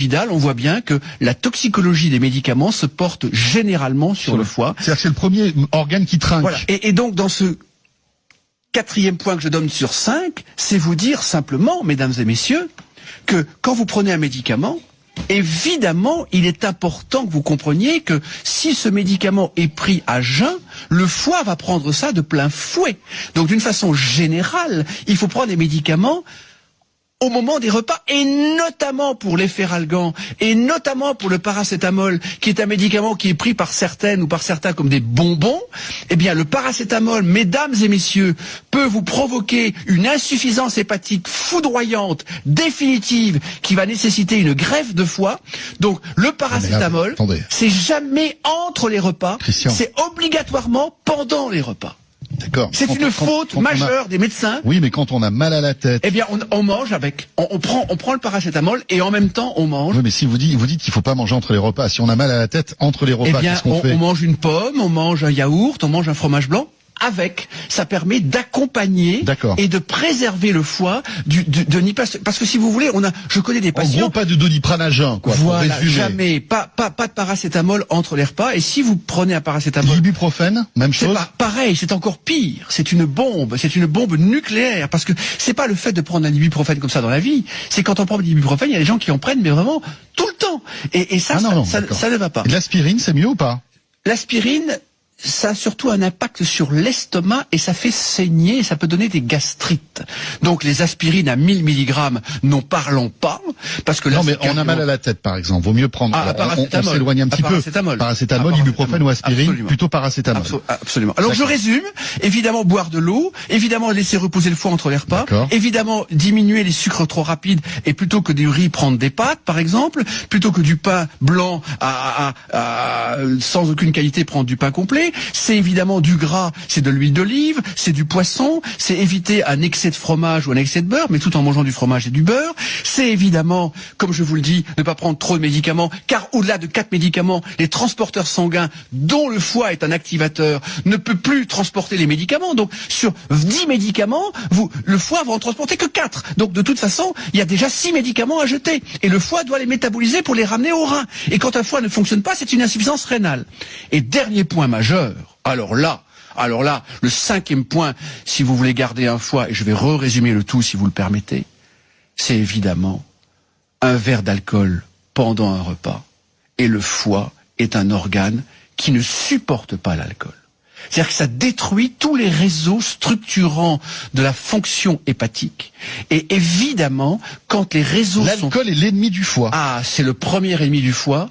Vidal, on voit bien que la toxicologie des médicaments se porte généralement sur le foie. C'est-à-dire que c'est le premier organe qui trinque. Voilà. Et donc, dans ce 4e point que je donne sur 5, c'est vous dire simplement, mesdames et messieurs, que quand vous prenez un médicament, évidemment, il est important que vous compreniez que si ce médicament est pris à jeun, le foie va prendre ça de plein fouet. Donc, d'une façon générale, il faut prendre des médicaments au moment des repas, et notamment pour les feralgan, et notamment pour le paracétamol, qui est un médicament qui est pris par certaines ou par certains comme des bonbons. Eh bien, le paracétamol, mesdames et messieurs, peut vous provoquer une insuffisance hépatique foudroyante, définitive, qui va nécessiter une greffe de foie. Donc, le paracétamol, c'est jamais entre les repas, c'est obligatoirement pendant les repas. D'accord. C'est une faute majeure des médecins. Oui, mais quand on a mal à la tête. Eh bien, on mange avec, on prend le paracétamol et en même temps on mange. Oui, mais si vous dites qu'il faut pas manger entre les repas, si on a mal à la tête entre les repas, qu'est-ce qu'on fait ? On mange une pomme, on mange un yaourt, on mange un fromage blanc. Avec, ça permet d'accompagner et de préserver le foie parce que si vous voulez, je connais des patients. En gros, pas de Doliprane à jeun, quoi. Voilà, jamais, pas de paracétamol entre les repas. Et si vous prenez un paracétamol, l'ibuprofène, même chose. Pareil, c'est encore pire. C'est une bombe nucléaire parce que c'est pas le fait de prendre un ibuprofène comme ça dans la vie. C'est quand on prend de l'ibuprofène, il y a des gens qui en prennent, mais vraiment tout le temps. Et ça, ça ne va pas. L'aspirine, c'est mieux ou pas ? L'aspirine, ça a surtout un impact sur l'estomac et ça fait saigner et ça peut donner des gastrites. Donc les aspirines à 1000 mg, n'en parlons pas, parce que non, mais on a mal à la tête, par exemple. Vaut mieux prendre. On s'éloigne un petit peu. Paracétamol, ibuprofène ou aspirine, absolument. Plutôt paracétamol. Absolument. Alors je résume. Évidemment, boire de l'eau. Évidemment, laisser reposer le foie entre les repas. Évidemment, diminuer les sucres trop rapides et plutôt que du riz, prendre des pâtes, par exemple. Plutôt que du pain blanc sans aucune qualité, prendre du pain complet. C'est évidemment du gras, c'est de l'huile d'olive, c'est du poisson, c'est éviter un excès de fromage ou un excès de beurre, mais tout en mangeant du fromage et du beurre. C'est évidemment, comme je vous le dis, ne pas prendre trop de médicaments, car au-delà de 4 médicaments, les transporteurs sanguins, dont le foie est un activateur, ne peut plus transporter les médicaments. Donc, sur 10 médicaments, le foie va en transporter que 4. Donc, de toute façon, il y a déjà 6 médicaments à jeter. Et le foie doit les métaboliser pour les ramener au rein. Et quand un foie ne fonctionne pas, c'est une insuffisance rénale. Et dernier point majeur, alors là, le 5e point, si vous voulez garder un foie, et je vais résumer le tout si vous le permettez, c'est évidemment un verre d'alcool pendant un repas. Et le foie est un organe qui ne supporte pas l'alcool. C'est-à-dire que ça détruit tous les réseaux structurants de la fonction hépatique. Et évidemment, quand les réseaux L'alcool est l'ennemi du foie. Ah, c'est le premier ennemi du foie.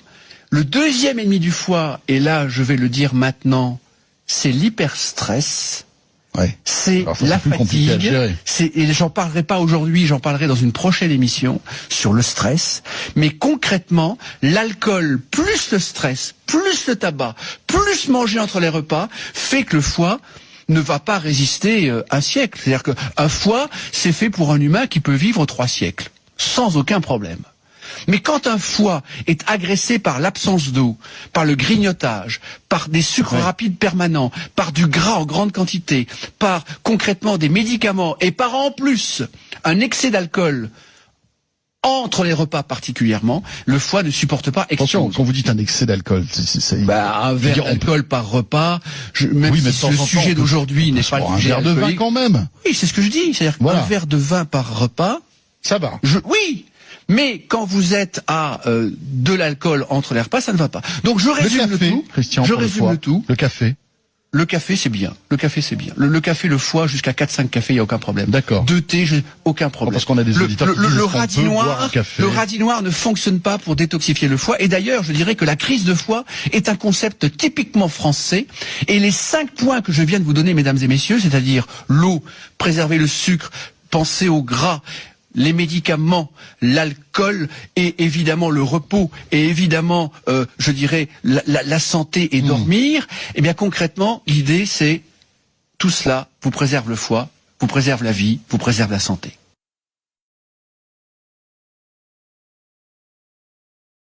Le deuxième ennemi du foie, et là je vais le dire maintenant, c'est l'hyperstress, c'est la fatigue, et j'en parlerai pas aujourd'hui, j'en parlerai dans une prochaine émission sur le stress, mais concrètement, l'alcool plus le stress, plus le tabac, plus manger entre les repas, fait que le foie ne va pas résister un siècle. C'est-à-dire qu'un foie, c'est fait pour un humain qui peut vivre 3 siècles, sans aucun problème. Mais quand un foie est agressé par l'absence d'eau, par le grignotage, par des sucres rapides permanents, par du gras en grande quantité, par concrètement des médicaments et par en plus un excès d'alcool entre les repas particulièrement, le foie ne supporte pas. Attention, quand vous dites un excès d'alcool, un verre d'alcool par repas, même si le sujet d'aujourd'hui n'est pas le sujet un verre de vin quand même. Oui, c'est ce que je dis, c'est-à-dire qu'un verre de vin par repas, ça va. Oui. Mais quand vous êtes à de l'alcool entre les repas, ça ne va pas. Donc je résume le tout. Christian, je résume le tout. Le café. Le café, c'est bien. Le café, c'est bien. Le café, le foie, jusqu'à 4-5 cafés, il n'y a aucun problème. D'accord. 2 thés, aucun problème. Parce qu'on a des auditeurs qui disent le radis noir ne fonctionne pas pour détoxifier le foie. Et d'ailleurs, je dirais que la crise de foie est un concept typiquement français. Et les 5 points que je viens de vous donner, mesdames et messieurs, c'est-à-dire l'eau, préserver le sucre, penser au gras, les médicaments, l'alcool et évidemment le repos et évidemment, je dirais, la santé et dormir, eh bien concrètement, l'idée c'est tout cela vous préserve le foie, vous préserve la vie, vous préserve la santé.